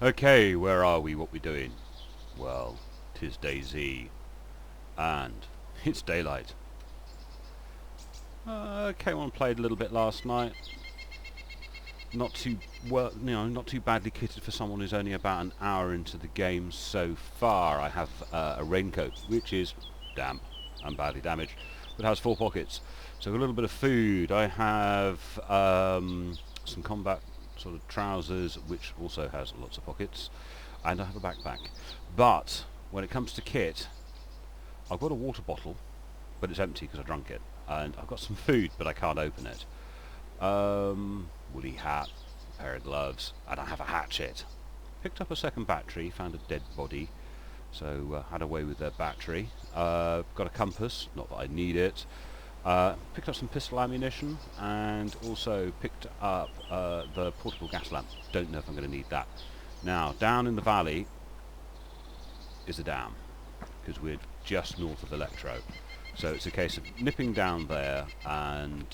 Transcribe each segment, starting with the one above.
Okay, where are we? What we doing? Well, 'tis Dayz, and it's daylight. Came on and played a little bit last night. Not too well, not too badly kitted for someone who's only about an hour into the game so far. I have a raincoat, which is damp and badly damaged, but has 4 pockets. So a little bit of food. I have some combat sort of trousers, which also has lots of pockets, and I have a backpack. But when it comes to kit, I've got a water bottle, but it's empty because I drank it, and I've got some food, but I can't open it. Woolly hat, a pair of gloves, and I have a hatchet. Picked up a second battery, found a dead body, so had away with their battery. Got a compass, not that I need it. Picked up some pistol ammunition, and also picked up the portable gas lamp. Don't know if I'm going to need that. Now, down in the valley is a dam, because we're just north of Electro. So it's a case of nipping down there and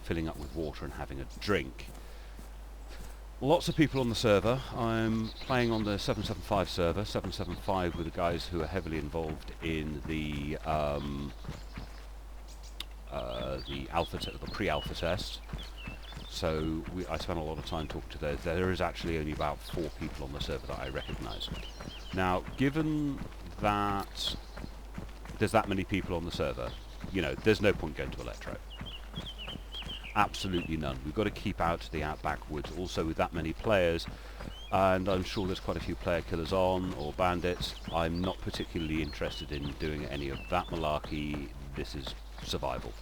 filling up with water and having a drink. Lots of people on the server. I'm playing on the 775 server, 775 with the guys who are heavily involved in the pre-alpha test. So I spent a lot of time talking to those. There is actually only about 4 people on the server that I recognise. Now, given that there's that many people on the server, there's no point going to Electro. Absolutely none. We've got to keep out to the backwoods. Also, with that many players, and I'm sure there's quite a few player killers on, or bandits, I'm not particularly interested in doing any of that malarkey. This is survival.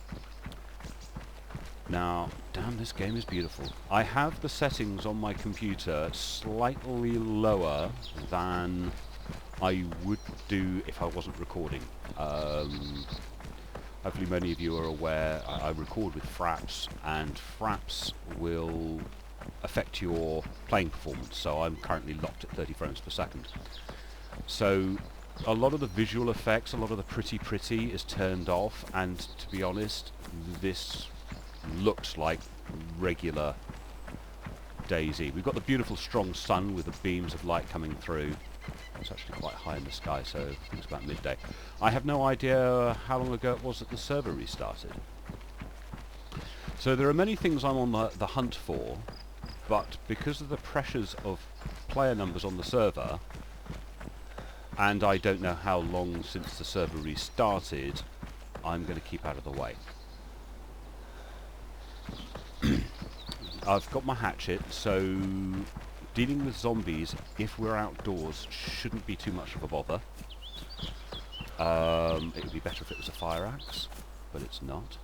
Now, damn, this game is beautiful. I have the settings on my computer slightly lower than I would do if I wasn't recording. Hopefully many of you are aware I record with fraps, and fraps will affect your playing performance, so I'm currently locked at 30 frames per second. So a lot of the visual effects, a lot of the pretty is turned off, and to be honest, this looks like regular Dayz. We've got the beautiful strong sun with the beams of light coming through. It's actually quite high in the sky, so I think it's about midday. I have no idea how long ago it was that the server restarted. So there are many things I'm on the hunt for, but because of the pressures of player numbers on the server, and I don't know how long since the server restarted, I'm going to keep out of the way. I've got my hatchet, so dealing with zombies, if we're outdoors, shouldn't be too much of a bother. It would be better if it was a fire axe, but it's not.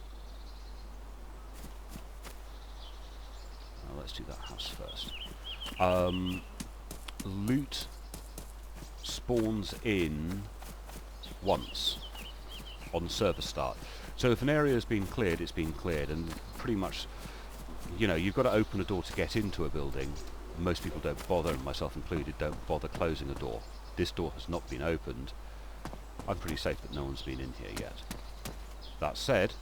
Let's do that house first. Loot spawns in once on server start. So if an area has been cleared, it's been cleared, and pretty much, you've got to open a door to get into a building. Most people don't bother, and myself included, don't bother closing a door. This door has not been opened. I'm pretty safe that no one's been in here yet. That said,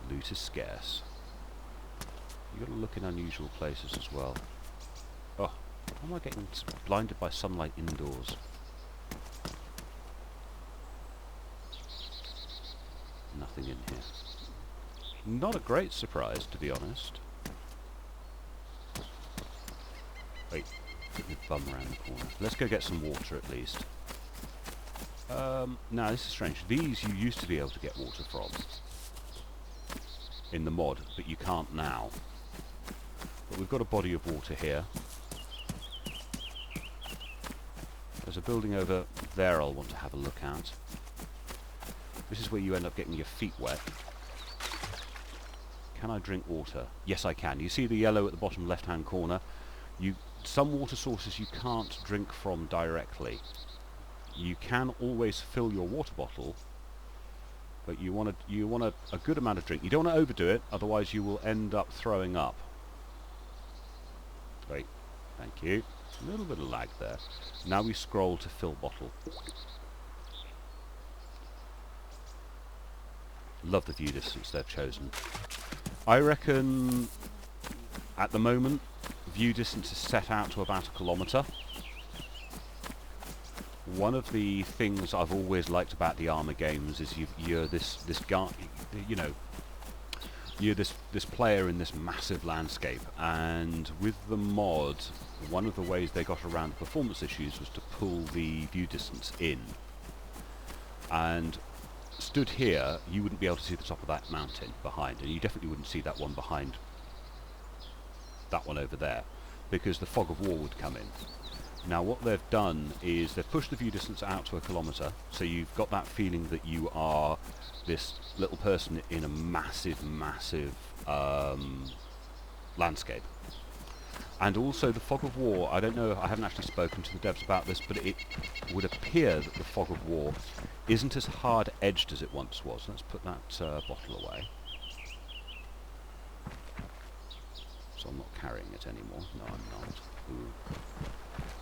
loot is scarce. You've got to look in unusual places as well. Oh, how am I getting blinded by sunlight indoors? Nothing in here. Not a great surprise, to be honest. Wait, get my bum around the corner. Let's go get some water at least. Now this is strange. These you used to be able to get water from in the mod, but you can't now. But we've got a body of water here. There's a building over there I'll want to have a look at. This is where you end up getting your feet wet. Can I drink water? Yes, I can. You see the yellow at the bottom left-hand corner? Some water sources you can't drink from directly. You can always fill your water bottle, but you want a good amount of drink. You don't want to overdo it, otherwise you will end up throwing up. Wait, thank you. A little bit of lag there. Now we scroll to fill bottle. Love the view distance they've chosen. I reckon at the moment view distance is set out to about 1 kilometre. One of the things I've always liked about the Armour games is you're this guy, you know, you're this player in this massive landscape, and with the mod, one of the ways they got around the performance issues was to pull the view distance in. And stood here, you wouldn't be able to see the top of that mountain behind, and you definitely wouldn't see that one behind that one over there, because the fog of war would come in. Now what they've done is they've pushed the view distance out to 1 kilometre, so you've got that feeling that you are this little person in a massive landscape. And also the fog of war, I don't know, I haven't actually spoken to the devs about this, but it would appear that the fog of war isn't as hard edged as it once was. Let's put that bottle away. So I'm not carrying it anymore. No, I'm not. Ooh.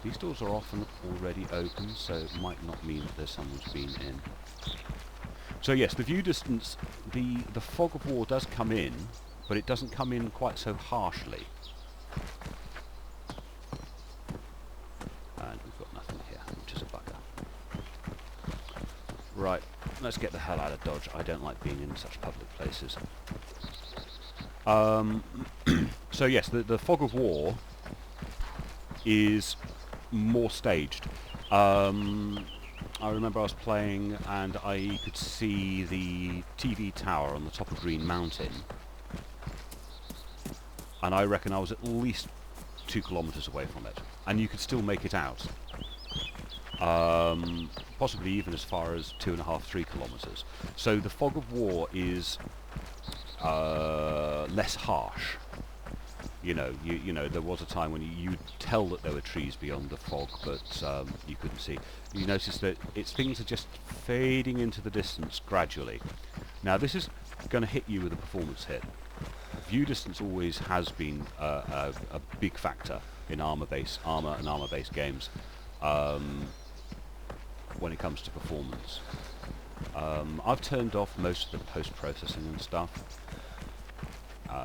These doors are often already open, so it might not mean that there's someone's been in. So yes, the view distance, the fog of war does come in, but it doesn't come in quite so harshly. And we've got nothing here, which is a bugger. Right, let's get the hell out of Dodge. I don't like being in such public places. So yes, the fog of war is more staged. I remember I was playing and I could see the TV tower on the top of Green Mountain, and I reckon I was at least 2 kilometres away from it, and you could still make it out. Possibly even as far as 2.5, 3 kilometres. So the fog of war is less harsh. You know, there was a time when you'd tell that there were trees beyond the fog, but you couldn't see. You notice that things are just fading into the distance gradually. Now this is going to hit you with a performance hit. View distance always has been a big factor in armor and armor-based games when it comes to performance. I've turned off most of the post-processing and stuff.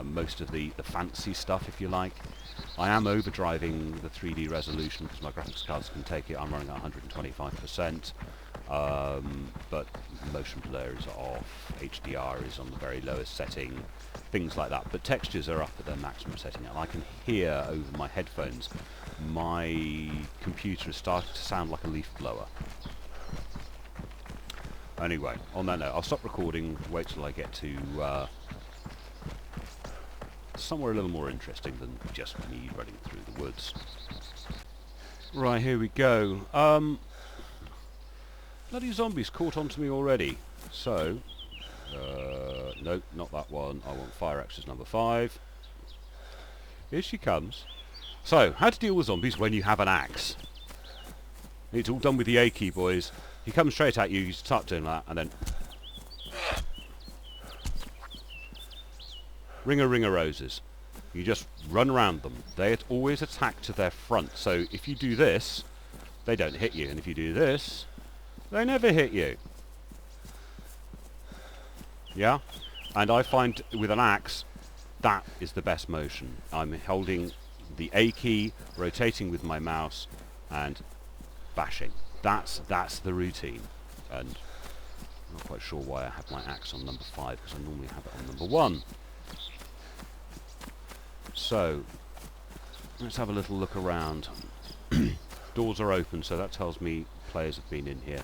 Most of the fancy stuff, if you like. I am overdriving the 3D resolution because my graphics cards can take it. I'm running at 125%, but motion blur is off, HDR is on the very lowest setting, things like that. But textures are up at their maximum setting, and I can hear over my headphones my computer is starting to sound like a leaf blower. Anyway, on that note, I'll stop recording, wait till I get to somewhere a little more interesting than just me running through the woods. Right, here we go. Bloody zombies caught onto me already. So, no, not that one. I want fire axes number 5. Here she comes. So, how to deal with zombies when you have an axe. It's all done with the A key, boys. He comes straight at you, you start doing that, and then ring a roses. You just run around them. They always attack to their front. So if you do this, they don't hit you. And if you do this, they never hit you. Yeah? And I find with an axe, that is the best motion. I'm holding the A key, rotating with my mouse, and bashing. That's the routine. And I'm not quite sure why I have my axe on number 5, because I normally have it on number 1. So, let's have a little look around. Doors are open, so that tells me players have been in here.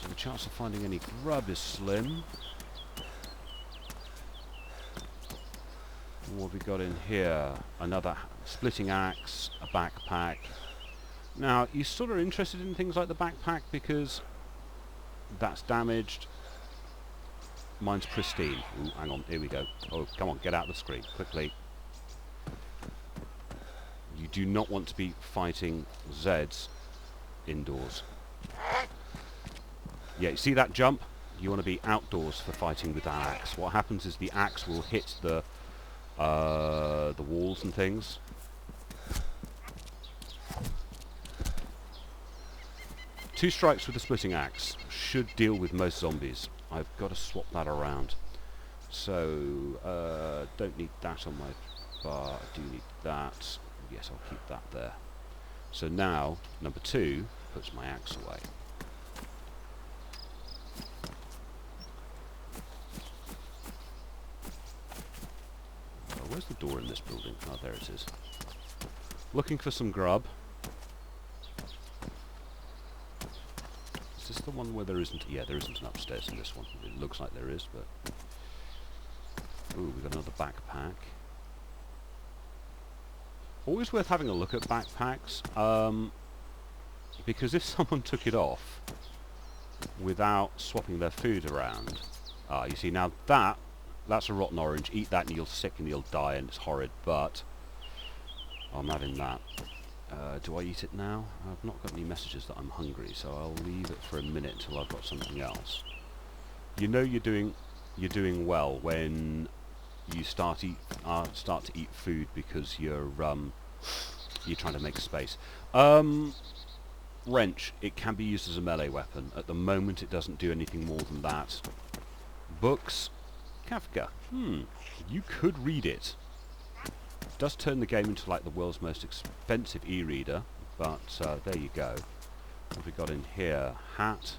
So the chance of finding any grub is slim. What have we got in here? Another splitting axe, a backpack. Now, you're sort of interested in things like the backpack because that's damaged. Mine's pristine. Ooh, hang on, here we go. Oh, come on, get out of the screen, quickly. You do not want to be fighting Zeds indoors. Yeah, you see that jump? You want to be outdoors for fighting with that axe. What happens is the axe will hit the walls and things. Two strikes with the splitting axe should deal with most zombies. I've got to swap that around. So, don't need that on my bar, I do need that. Yes, I'll keep that there. So now, number 2 puts my axe away. Oh, where's the door in this building? Oh, there it is. Looking for some grub. Is this the one where there isn't? Yeah, there isn't an upstairs in this one. It looks like there is, but... Ooh, we've got another backpack. Always worth having a look at backpacks, because if someone took it off without swapping their food around... Ah, you see, now that's a rotten orange. Eat that and you'll sick and you'll die and it's horrid, but... I'm having that. Do I eat it now? I've not got any messages that I'm hungry, so I'll leave it for a minute until I've got something else. You know you're doing well when you start to eat food because you're trying to make space. Wrench. It can be used as a melee weapon. At the moment, it doesn't do anything more than that. Books. Kafka. You could read it. It does turn the game into like the world's most expensive e-reader, but there you go. What have we got in here? Hat.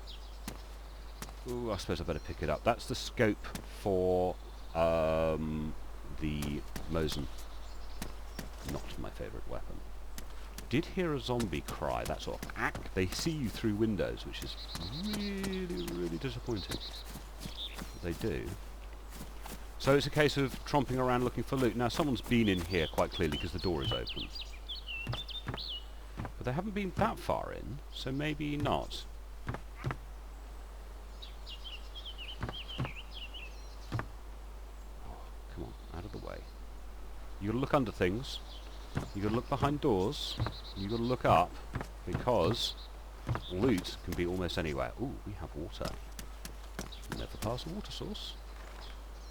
Ooh, I suppose I better pick it up. That's the scope for the Mosin. Not my favourite weapon. Did hear a zombie cry. That sort of they see you through windows, which is really, really disappointing. They do. So it's a case of tromping around looking for loot. Now someone's been in here quite clearly because the door is open. But they haven't been that far in, so maybe not. Oh, come on, out of the way. You gotta look under things. You gotta look behind doors. You gotta look up, because loot can be almost anywhere. Ooh, we have water. Never pass a water source.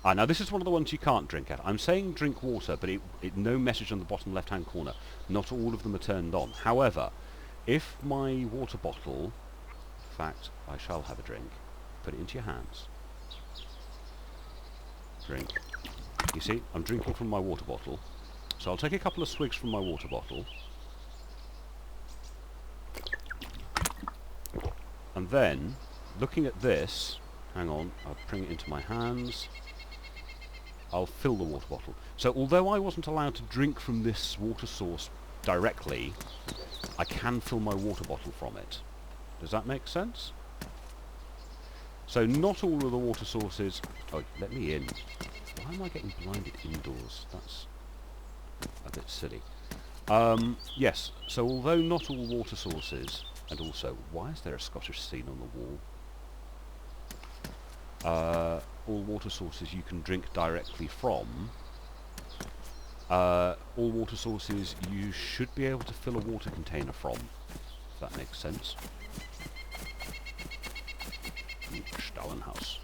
Ah, now this is one of the ones you can't drink at. I'm saying drink water, but no message on the bottom left-hand corner. Not all of them are turned on. However, if my water bottle... In fact, I shall have a drink. Put it into your hands. Drink. You see, I'm drinking from my water bottle. So I'll take a couple of swigs from my water bottle. And then, looking at this... Hang on, I'll bring it into my hands. I'll fill the water bottle. So although I wasn't allowed to drink from this water source directly, I can fill my water bottle from it. Does that make sense? So not all of the water sources... Oh, let me in. Why am I getting blinded indoors? That's a bit silly. Yes, so although not all water sources... And also, why is there a Scottish scene on the wall? All water sources you can drink directly from. All water sources you should be able to fill a water container from, if that makes sense. Stauenhaus.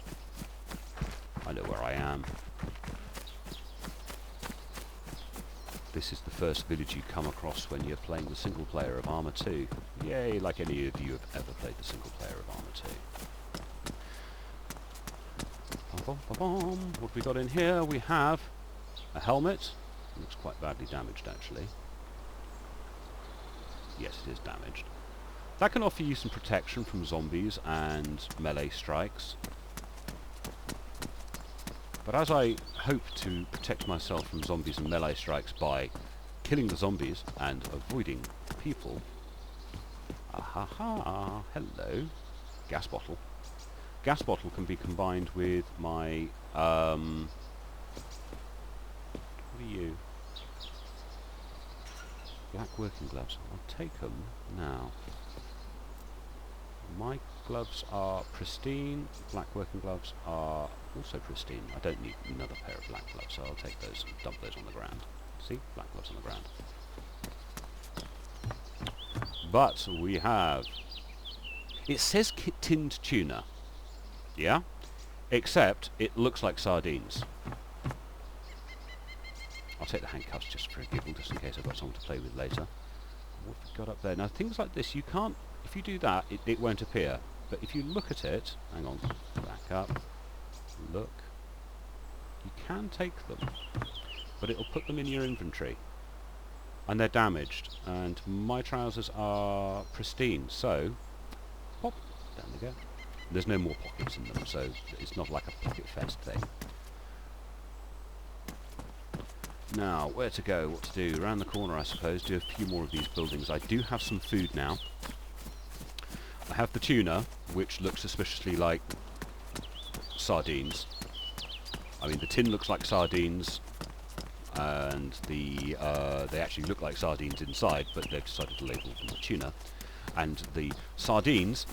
I know where I am. This is the first village you come across when you're playing the single player of Arma 2. Yay, like any of you have ever played the single player of Arma 2. What have we got in here? We have a helmet. It looks quite badly damaged, actually. Yes, it is damaged. That can offer you some protection from zombies and melee strikes. But as I hope to protect myself from zombies and melee strikes by killing the zombies and avoiding people... Ahaha! Hello! Gas bottle. Gas bottle can be combined with my, what are you? Black working gloves. I'll take them now. My gloves are pristine. Black working gloves are also pristine. I don't need another pair of black gloves, so I'll take those and dump those on the ground. See? Black gloves on the ground. But we have... It says tinned tuna. Yeah? Except it looks like sardines. I'll take the handcuffs just for a giggle, just in case I've got someone to play with later. What have we got up there? Now things like this, you can't... If you do that, it won't appear. But if you look at it... Hang on. Back up. Look. You can take them. but it'll put them in your inventory. And they're damaged, and my trousers are pristine, so pop, down they go. There's no more pockets in them, so it's not like a pocket fest thing. Now, where to go, what to do? Around the corner, I suppose, do a few more of these buildings. I do have some food now. I have the tuna, which looks suspiciously like sardines. I mean, the tin looks like sardines, and they actually look like sardines inside, but they've decided to label them tuna. And the sardines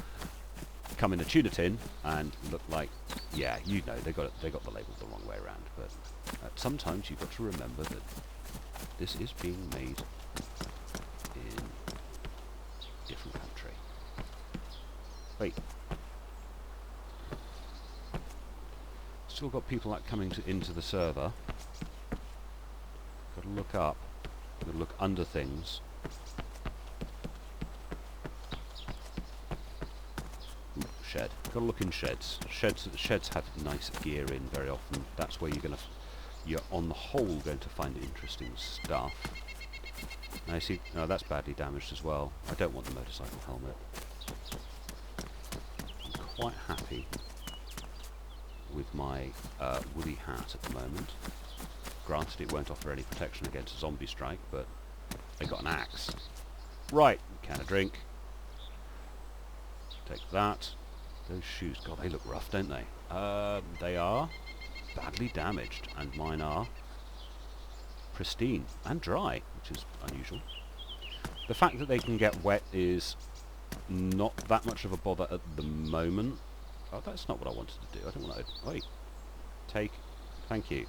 come in a tuna tin and look like, yeah, you know, they got the label the wrong way around. But sometimes you've got to remember that this is being made in a different country. Wait. Still got people like coming into the server. Got to look up. Got to look under things. Ooh, shed. Got to look in sheds. Sheds have nice gear in very often. That's where you're on the whole going to find interesting stuff. Now you see, no, that's badly damaged as well. I don't want the motorcycle helmet. I'm quite happy with my woolly hat at the moment. Granted, it won't offer any protection against a zombie strike, but they got an axe. Right, can of drink. Take that. Those shoes, God, they look rough, don't they? They are badly damaged, and mine are pristine and dry, which is unusual. The fact that they can get wet is not that much of a bother at the moment. Oh, that's not what I wanted to do. I don't want to... Wait. Take. Thank you.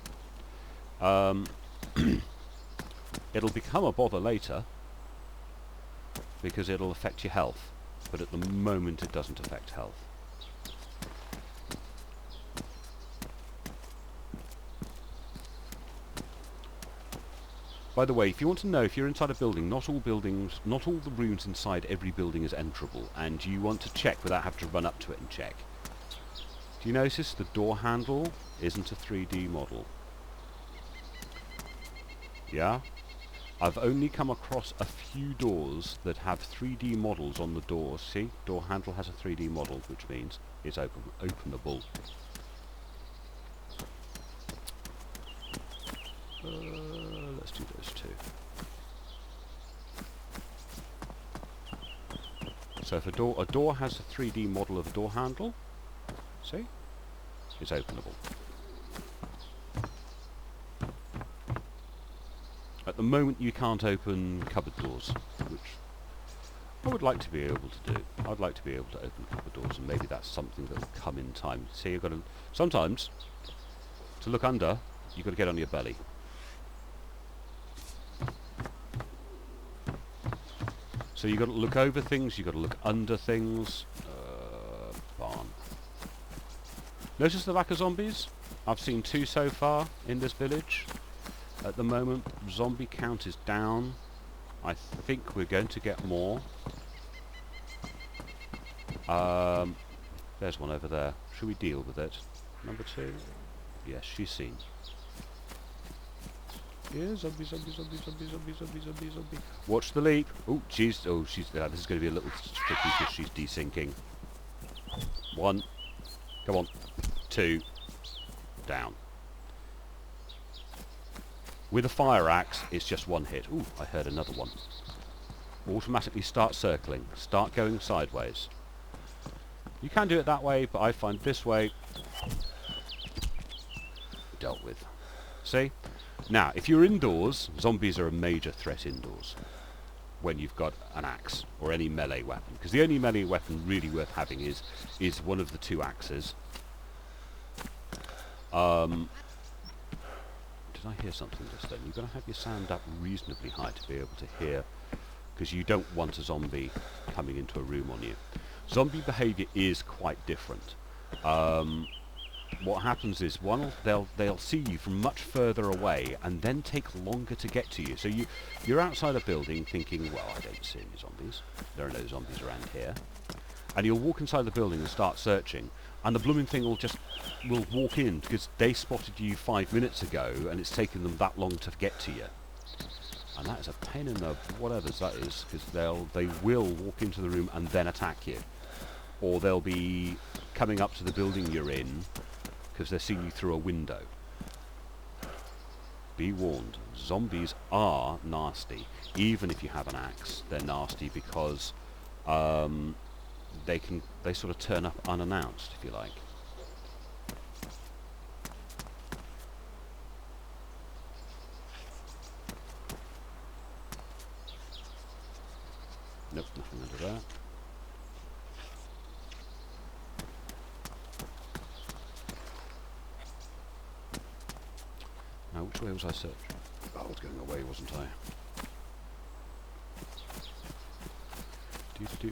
It'll become a bother later, because it'll affect your health. But at the moment it doesn't affect health. By the way, if you want to know, if you're inside a building, not all the rooms inside every building is enterable, and you want to check without having to run up to it and check. Do you notice the door handle isn't a 3D model? Yeah? I've only come across a few doors that have 3D models on the doors. See? Door handle has a 3D model, which means it's openable. Let's do those two. So if a door has a 3D model of a door handle, see? It's openable. At the moment you can't open cupboard doors, which I would like to be able to do. I'd like to be able to open cupboard doors, and maybe that's something that will come in time. See, you've got to... Sometimes, to look under, you've got to get on your belly. So you've got to look over things, you've got to look under things. Barn. Notice the lack of zombies? I've seen 2 so far in this village. At the moment, zombie count is down. I think we're going to get more. There's one over there. Should we deal with it? Number 2? Yes, she's seen. Yeah, zombie, zombie, zombie, zombie, zombie, zombie, zombie, zombie. Watch the leap. Oh, she's... this is going to be a little tricky because she's desyncing. 1. Come on. 2. Down. With a fire axe, it's just 1 hit. Ooh, I heard another one. Automatically start circling. Start going sideways. You can do it that way, but I find this way dealt with. See? Now, if you're indoors, zombies are a major threat indoors when you've got an axe or any melee weapon. Because the only melee weapon really worth having is one of the 2 axes. Did I hear something just then? You've got to have your sound up reasonably high to be able to hear, because you don't want a zombie coming into a room on you. Zombie behaviour is quite different. What happens is they'll see you from much further away and then take longer to get to you. So you're outside a building thinking, well, I don't see any zombies. There are no zombies around here. And you'll walk inside the building and start searching. and the blooming thing will walk in because they spotted you 5 minutes ago, and it's taken them that long to get to you. And that is a pain in the whatever's that is, because they will walk into the room and then attack you, or they'll be coming up to the building you're in because they're seeing you through a window. Be warned, zombies are nasty. Even if you have an axe, they're nasty because they sort of turn up unannounced, if you like. Nope, nothing under there. Now, which way was I searching? Oh, I was going away, wasn't I?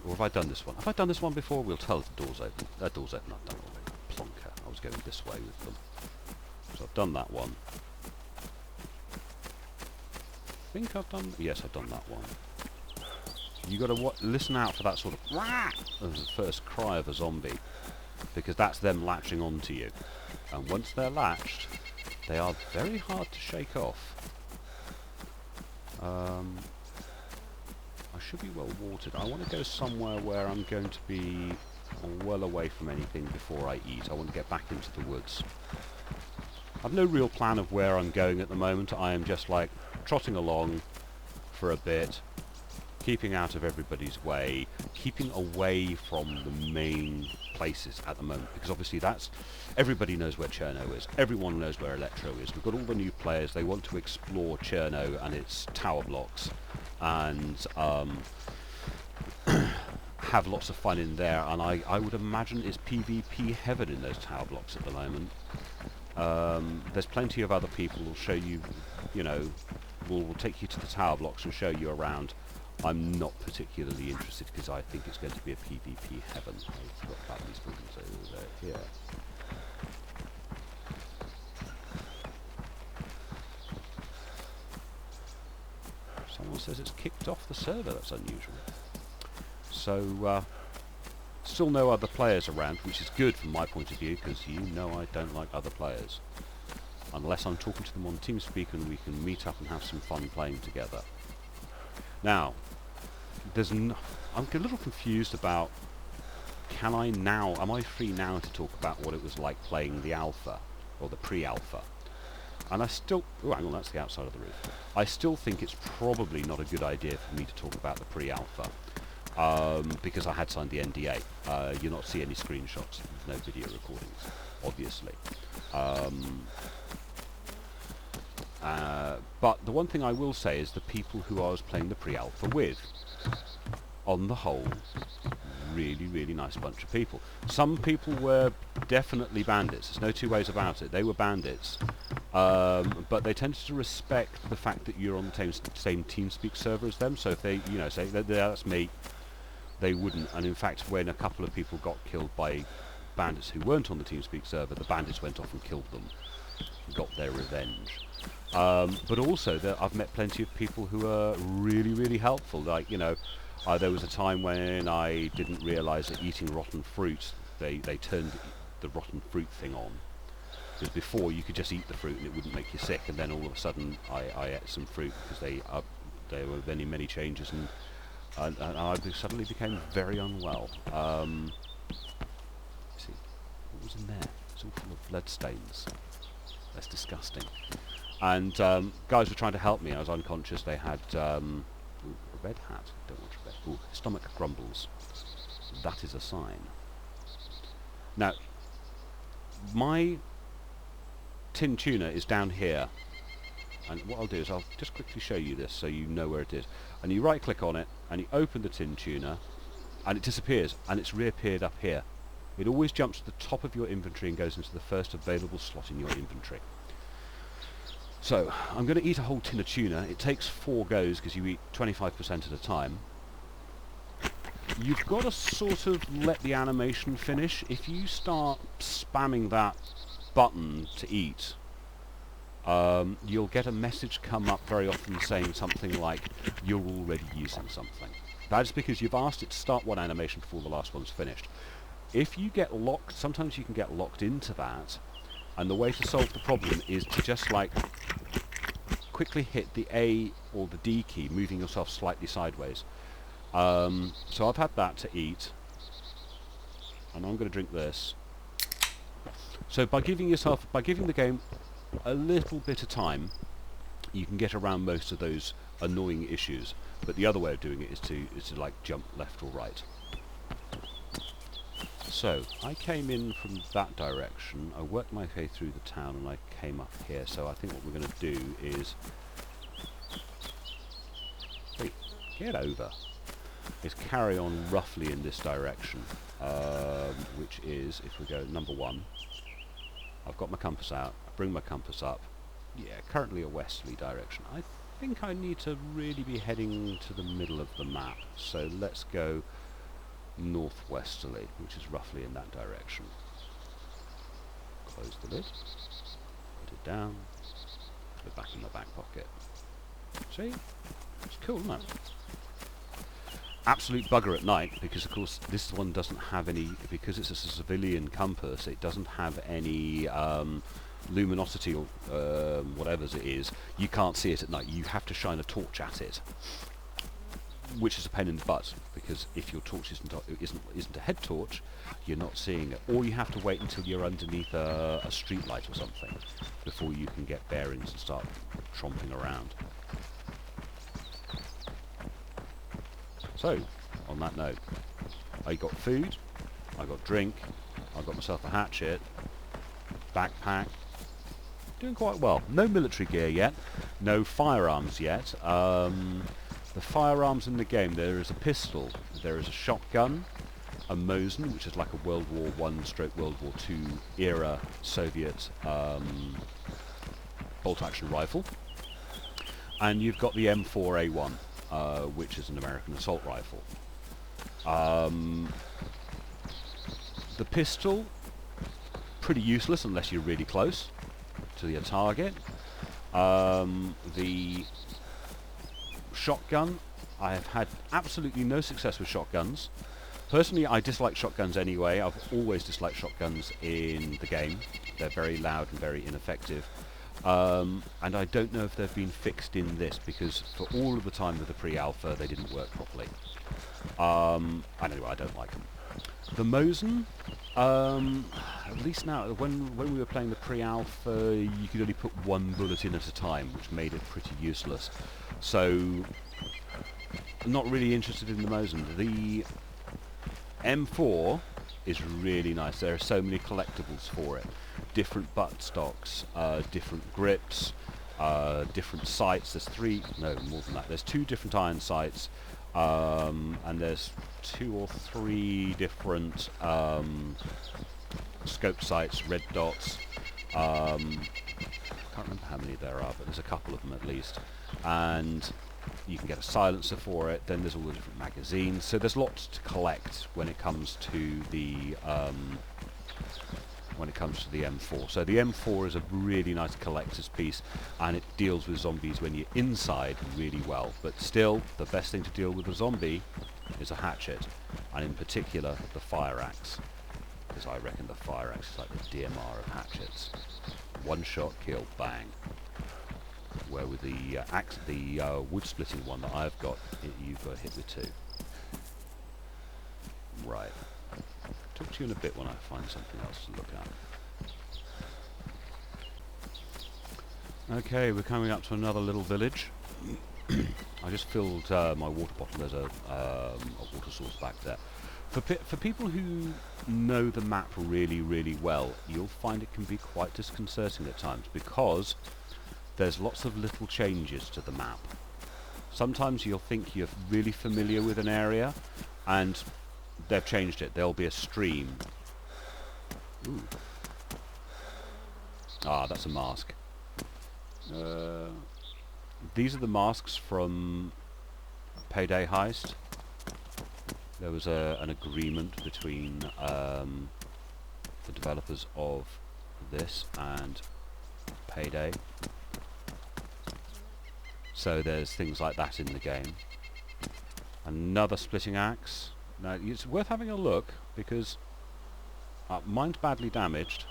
Or have I done this one? Have I done this one before? We'll tell the door's open. That door's open. I've done it already. Plonker. I was going this way with them. So I've done that one. I think I've done... Yes, I've done that one. You got to listen out for that sort of as the first cry of a zombie, because that's them latching onto you. And once they're latched, they are very hard to shake off. I should be well watered. I want to go somewhere where I'm going to be well away from anything before I eat. I want to get back into the woods. I've no real plan of where I'm going at the moment. I am just like trotting along for a bit, keeping out of everybody's way, keeping away from the main places at the moment, because obviously everybody knows where Cherno is, everyone knows where Electro is. We've got all the new players, they want to explore Cherno and its tower blocks and have lots of fun in there, and I would imagine it's PvP heaven in those tower blocks at the moment. There's plenty of other people who'll show you, will take you to the tower blocks and show you around. I'm not particularly interested because I think it's going to be a PvP heaven. I forgot about these buildings over here. Someone says it's kicked off the server. That's unusual. So, still no other players around, which is good from my point of view, because you know I don't like other players. Unless I'm talking to them on TeamSpeak and we can meet up and have some fun playing together. Now, I'm a little confused about, am I free now to talk about what it was like playing the alpha, or the pre-alpha? And I still, oh hang on, that's the outside of the roof. I still think it's probably not a good idea for me to talk about the pre-alpha, because I had signed the NDA. You'll not see any screenshots, no video recordings, obviously. But the one thing I will say is the people who I was playing the pre-alpha with, on the whole, really, really nice bunch of people. Some people were definitely bandits. There's no two ways about it. They were bandits. But they tended to respect the fact that you're on the same TeamSpeak server as them. So if they, say, that's me, they wouldn't. And in fact, when a couple of people got killed by bandits who weren't on the TeamSpeak server, the bandits went off and killed them, got their revenge. But also, I've met plenty of people who are really, really helpful. Like, there was a time when I didn't realise that eating rotten fruit, they turned the rotten fruit thing on. Because before you could just eat the fruit and it wouldn't make you sick, and then all of a sudden I ate some fruit because there were many changes, and I suddenly became very unwell. See, what was in there? It's all full of blood stains. That's disgusting. And guys were trying to help me. I was unconscious. They had a red hat. Don't want red. Ooh, stomach grumbles. That is a sign. Now, my tin tuna is down here. And what I'll do is I'll just quickly show you this so you know where it is. And you right click on it and you open the tin tuna and it disappears and it's reappeared up here. It always jumps to the top of your inventory and goes into the first available slot in your inventory. So, I'm going to eat a whole tin of tuna. It takes 4 goes because you eat 25% at a time. You've got to sort of let the animation finish. If you start spamming that button to eat, you'll get a message come up very often saying something like, you're already using something. That is because you've asked it to start one animation before the last one's finished. if you get locked, sometimes you can get locked into that, and the way to solve the problem is to just like quickly hit the A or the D key, moving yourself slightly sideways. So I've had that to eat, and I'm going to drink this. So by giving the game a little bit of time, you can get around most of those annoying issues. But the other way of doing it is to like jump left or right. So I came in from that direction. I worked my way through the town, and I came up here. So I think what we're going to do is, wait, get over. Is carry on roughly in this direction, which is, if we go number 1, I've got my compass out, I bring my compass up, yeah, currently a westerly direction. I think I need to really be heading to the middle of the map, so let's go northwesterly, which is roughly in that direction. Close the lid, put it down, put it back in my back pocket. See? It's cool, isn't it? Absolute bugger at night, because of course this one doesn't have any, because it's a civilian compass, it doesn't have any luminosity or whatever it is. You can't see it at night. You have to shine a torch at it, which is a pain in the butt, because if your torch isn't a head torch, you're not seeing it, or you have to wait until you're underneath a street light or something before you can get bearings and start tromping around. So, on that note, I got food, I got drink, I got myself a hatchet, backpack, doing quite well. No military gear yet, no firearms yet. The firearms in the game, there is a pistol, there is a shotgun, a Mosin, which is like a World War I / World War II era Soviet bolt-action rifle, and you've got the M4A1. Which is an American assault rifle. The pistol, pretty useless unless you're really close to your target. The shotgun, I have had absolutely no success with shotguns. Personally, I dislike shotguns anyway. I've always disliked shotguns in the game. They're very loud and very ineffective. And I don't know if they've been fixed in this, because for all of the time of the pre-alpha they didn't work properly. And anyway, I don't like them. The Mosin, at least now, when we were playing the pre-alpha, you could only put one bullet in at a time, which made it pretty useless. So, I'm not really interested in the Mosin. The M4 is really nice. There are so many collectibles for it. Different buttstocks, different grips, different sights. There's more than that. There's 2 different iron sights, and there's 2 or 3 different scope sights, red dots. I can't remember how many there are, but there's a couple of them at least. And you can get a silencer for it. Then there's all the different magazines. So there's lots to collect when it comes to the M4. So the M4 is a really nice collector's piece, and it deals with zombies when you're inside really well. But still, the best thing to deal with a zombie is a hatchet, and in particular the fire axe, because I reckon the fire axe is like the DMR of hatchets. One shot kill, bang. Where with the axe, the wood splitting one that I've got, you've got hit with 2. Right. Talk to you in a bit when I find something else to look at. Okay, we're coming up to another little village. I just filled my water bottle. There's a water source back there. For people who know the map really, really well, you'll find it can be quite disconcerting at times, because there's lots of little changes to the map. Sometimes you'll think you're really familiar with an area, and they've changed it. There'll be a stream. Ooh. Ah, that's a mask. These are the masks from Payday Heist. There was an agreement between the developers of this and Payday. So there's things like that in the game. Another splitting axe. Now, it's worth having a look, because Mine's badly damaged,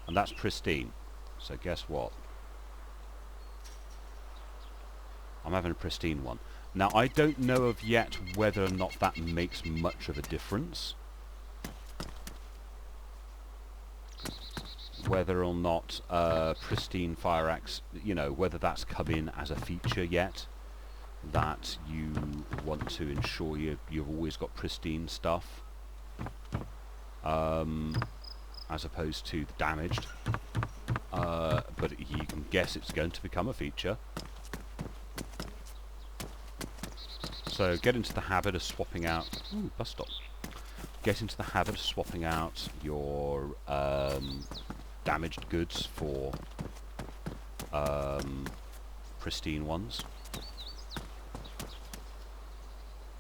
and that's pristine. So guess what? I'm having a pristine one. Now, I don't know of yet whether or not that makes much of a difference. Whether or not pristine fire axe, you know, whether that's come in as a feature yet, that you want to ensure you've always got pristine stuff, as opposed to the damaged. But you can guess it's going to become a feature. So get into the habit of swapping out... Ooh, bus stop. Get into the habit of swapping out your damaged goods for pristine ones.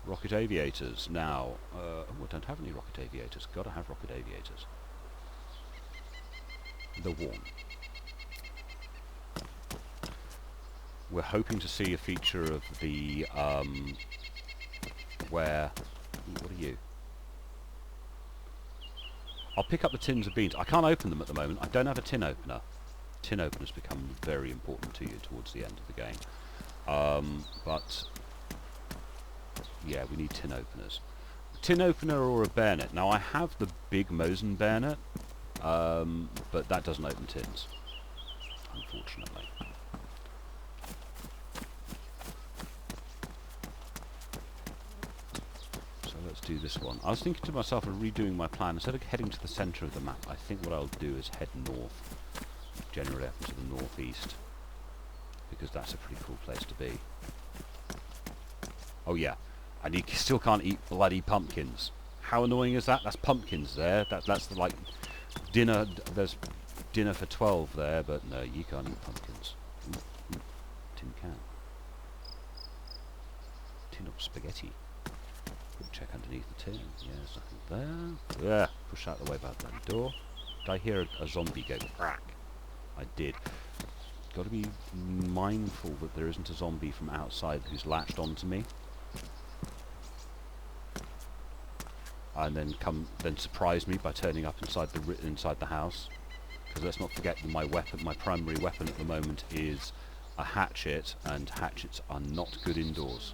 Rocket aviators. Now, oh, I don't have any rocket aviators. Gotta have rocket aviators. The worn. We're hoping to see a feature of the where... Ooh, what are you? I'll pick up the tins of beans. I can't open them at the moment. I don't have a tin opener. Tin openers become very important to you towards the end of the game. But yeah, we need tin openers. Tin opener or a bayonet. Now I have the big Mosin bayonet, but that doesn't open tins, unfortunately. Let's do this one. I was thinking to myself of redoing my plan. Instead of heading to the centre of the map, I think what I'll do is head north, generally up into the northeast, because that's a pretty cool place to be. Oh yeah, and you still can't eat bloody pumpkins. How annoying is that? That's pumpkins there. That's the, like, dinner. There's dinner for 12 there, but no, you can't eat pumpkins. Tin can. Tin of spaghetti. Check underneath the tin. Yeah, there's nothing there. Yeah, push out the way by that door. Did I hear a zombie go crack? I did. Got to be mindful that there isn't a zombie from outside who's latched onto me, and then surprise me by turning up inside the house. Because let's not forget that my primary weapon at the moment is a hatchet, and hatchets are not good indoors.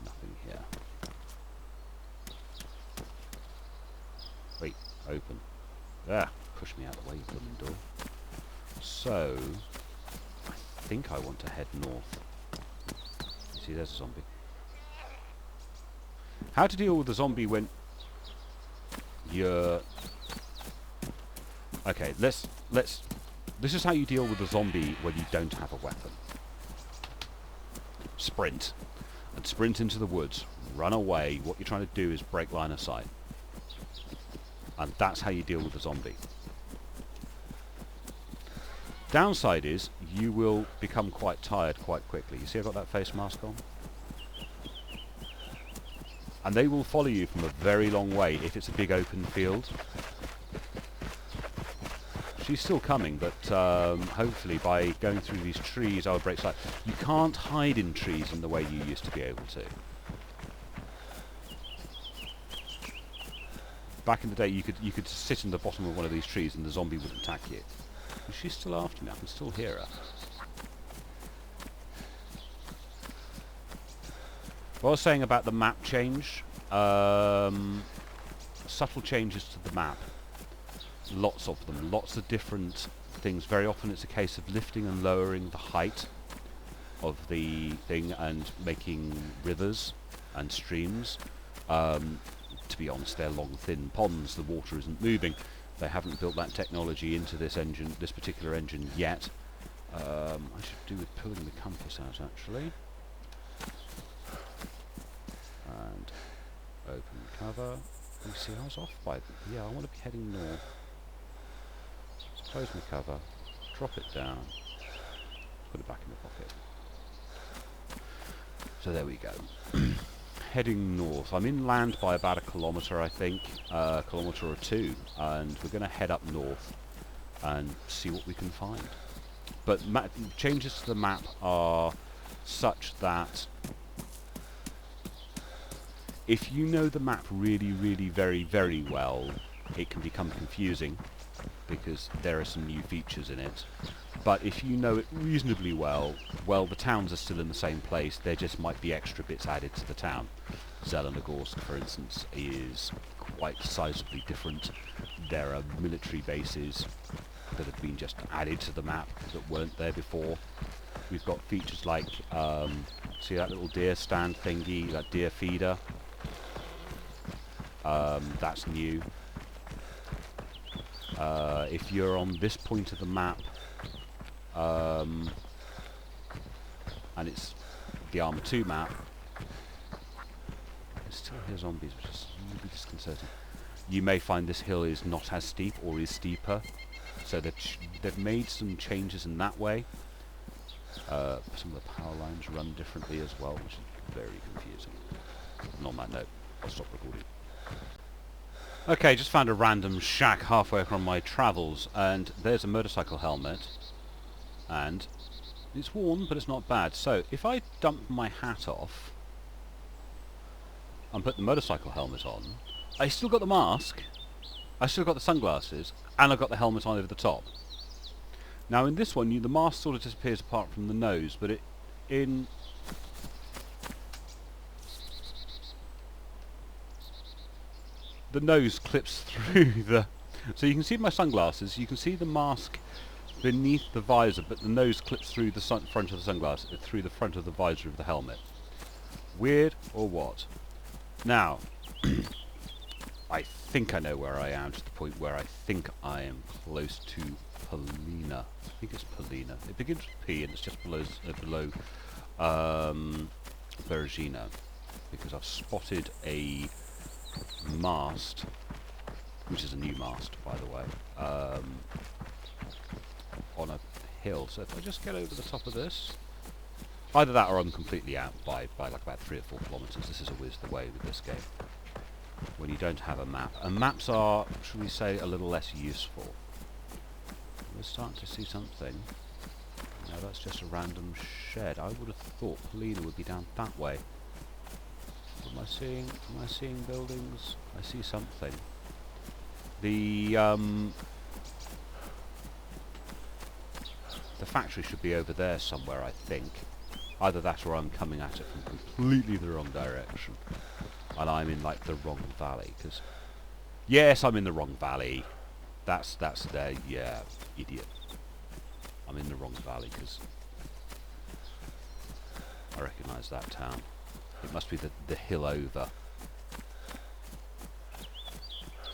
Nothing here. Wait, open. Ah, push me out of the way, you blooming door. So, I think I want to head north. You see, there's a zombie. How to deal with a zombie when you're... Okay, let's... This is how you deal with a zombie when you don't have a weapon. Sprint. And sprint into the woods. Run away. What you're trying to do is break line of sight. And that's how you deal with a zombie. Downside is, you will become quite tired quite quickly. You see I've got that face mask on? And they will follow you from a very long way if it's a big open field. She's still coming, but hopefully by going through these trees I'll break sight. You can't hide in trees in the way you used to be able to. Back in the day you could sit in the bottom of one of these trees and the zombie wouldn't attack you. And she's still after me, I can still hear her. What I was saying about the map change, subtle changes to the map. Lots of them, lots of different things. Very often it's a case of lifting and lowering the height of the thing and making rivers and streams. To be honest, they're long, thin ponds. The water isn't moving. They haven't built that technology into this engine, this particular engine yet. I should do with pulling the compass out actually. And open cover. You see, I was off by... Yeah, I want to be heading north. Close my cover, drop it down, put it back in the pocket. So there we go. Heading north. I'm inland by about 1 kilometre, I think, a kilometre or 2, and we're going to head up north and see what we can find. But changes to the map are such that If you know the map really, really very, very well, it can become confusing because there are some new features in it. But if you know it reasonably well, the towns are still in the same place, there just might be extra bits added to the town. Zelenogorsk, for instance, is quite sizably different. There are military bases that have been just added to the map that weren't there before. We've got features like, see that little deer stand thingy, that deer feeder? That's new. If you're on this point of the map, and it's the Arma 2 map, I still hear zombies, which is really disconcerting. You may find this hill is not as steep or is steeper, so they've made some changes in that way. Some of the power lines run differently as well, which is very confusing. And on that note, I'll stop recording. Okay, just found a random shack halfway across my travels, and there's a motorcycle helmet, and it's worn, but it's not bad. So, if I dump my hat off and put the motorcycle helmet on, I still got the mask, I still got the sunglasses, and I've got the helmet on over the top. Now in this one, the mask sort of disappears apart from the nose, but the nose clips through the... So you can see my sunglasses, you can see the mask beneath the visor, but the nose clips through the front of the sunglasses, through the front of the visor of the helmet. Weird or what? Now, I think I know where I am, to the point where I think I am close to Polina. I think it's Polina. It begins with P and it's just below Berezina, because I've spotted a mast, which is a new mast, by the way, on a hill. So if I just get over the top of this, either that or I'm completely out by like about 3 or 4 kilometres. This is always the way with this game, when you don't have a map. And maps are, shall we say, a little less useful. We're starting to see something. No, that's just a random shed. I would have thought Polina would be down that way. Am I seeing buildings? I see something. The factory should be over there somewhere, I think. Either that or I'm coming at it from completely the wrong direction. And I'm in like the wrong valley, because... Yes, I'm in the wrong valley. That's there, yeah, idiot. I'm in the wrong valley, because I recognise that town. It must be the hill over.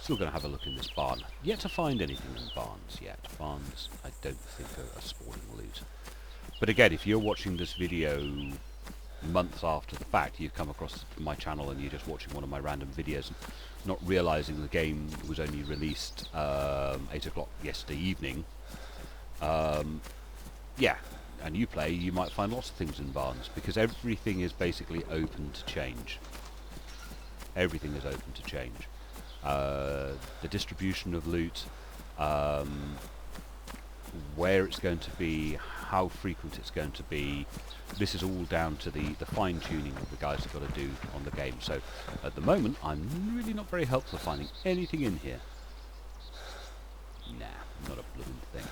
Still going to have a look in this barn. Yet to find anything in barns yet. Barns, I don't think are spawning loot. But again, if you're watching this video months after the fact, you've come across my channel and you're just watching one of my random videos, and not realising the game was only released 8 o'clock yesterday evening. Yeah. And you play, you might find lots of things in barns, because everything is basically open to change. Everything is open to change. The distribution of loot, where it's going to be, how frequent it's going to be, this is all down to the fine-tuning that the guys have got to do on the game. So, at the moment, I'm really not very helpful finding anything in here. Nah, not a blooming thing.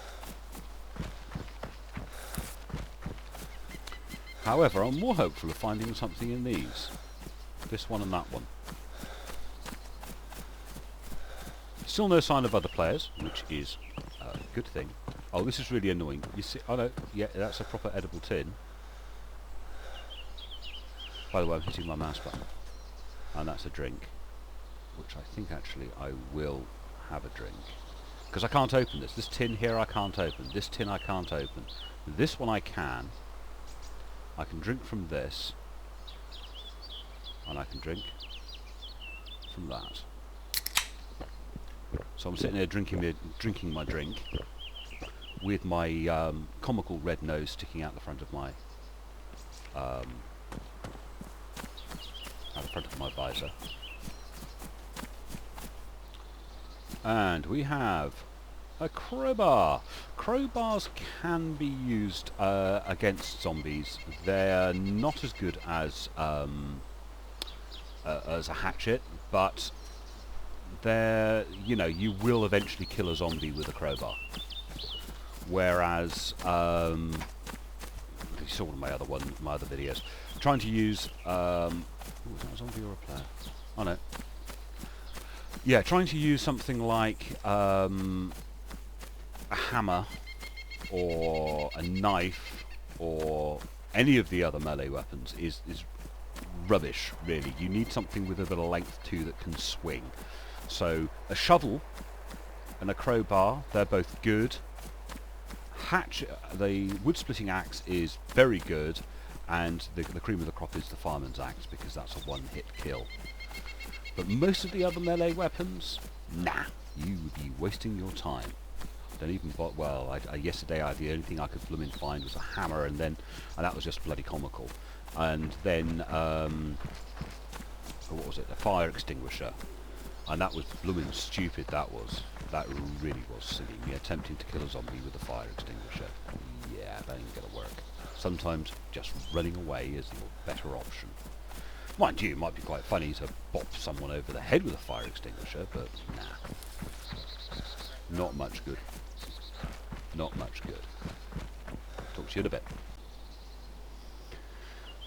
However, I'm more hopeful of finding something in these. This one and that one. Still no sign of other players, which is a good thing. Oh, this is really annoying. You see, oh no, yeah, that's a proper edible tin. By the way, I'm hitting my mouse button. And that's a drink. Which I think actually I will have a drink. Because I can't open this. This tin here I can't open. This tin I can't open. This one I can. I can drink from this, and I can drink from that. So I'm sitting there drinking my drink, with my comical red nose sticking out the front of my visor. And we have a crowbar. Crowbars can be used against zombies. They're not as good as as a hatchet, but you will eventually kill a zombie with a crowbar. Whereas, you saw one of my other videos, trying to use, was that a zombie or a player? Oh no. Yeah, trying to use something like a hammer or a knife or any of the other melee weapons is rubbish, really. You need something with a bit of length too that can swing. So a shovel and a crowbar, they're both good. The wood-splitting axe is very good, and the cream of the crop is the fireman's axe, because that's a one-hit kill. But most of the other melee weapons, nah, you would be wasting your time. Don't even bother. Well, yesterday the only thing I could blooming find was a hammer, and that was just bloody comical. And then what was it? A fire extinguisher, and that was blooming stupid. That really was silly. Me attempting to kill a zombie with a fire extinguisher. Yeah, that ain't gonna work. Sometimes just running away is the better option. Mind you, it might be quite funny to bop someone over the head with a fire extinguisher, but nah. Not much good. Not much good. Talk to you in a bit.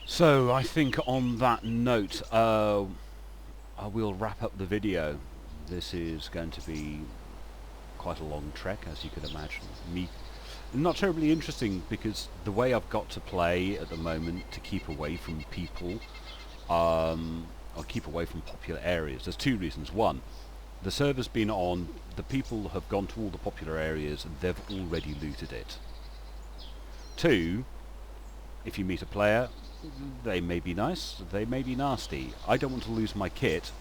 So, I think on that note, I will wrap up the video. This is going to be quite a long trek, as you could imagine. Not terribly interesting, because the way I've got to play at the moment to keep away from people, or keep away from popular areas, there's two reasons. One, the server's been on, the people have gone to all the popular areas and they've already looted it. Two, if you meet a player, they may be nice, they may be nasty. I don't want to lose my kit,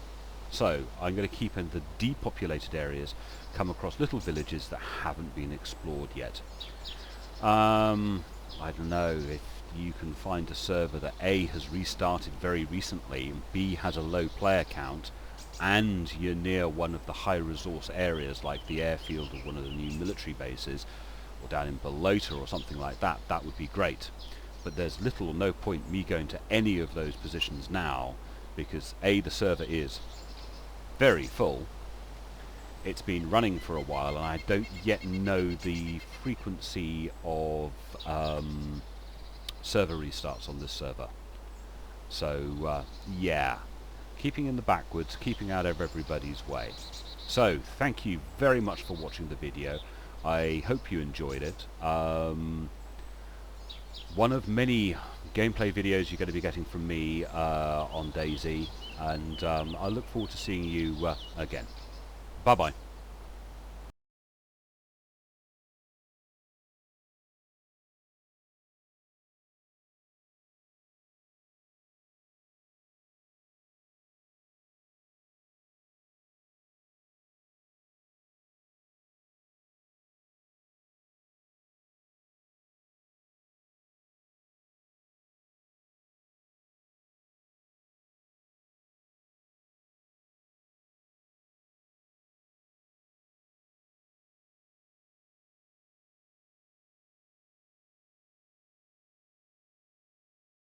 so I'm going to keep in the depopulated areas, come across little villages that haven't been explored yet. I don't know if you can find a server that A, has restarted very recently, and B, has a low player count, and you're near one of the high resource areas like the airfield of one of the new military bases, or down in Balota or something like that, that would be great. But there's little or no point me going to any of those positions now, because A, the server is very full, it's been running for a while, and I don't yet know the frequency of server restarts on this server. So yeah, keeping in the backwoods, keeping out of everybody's way. So thank you very much for watching the video. I hope you enjoyed it. One of many gameplay videos you're going to be getting from me on Dayz, and I look forward to seeing you again. Bye bye.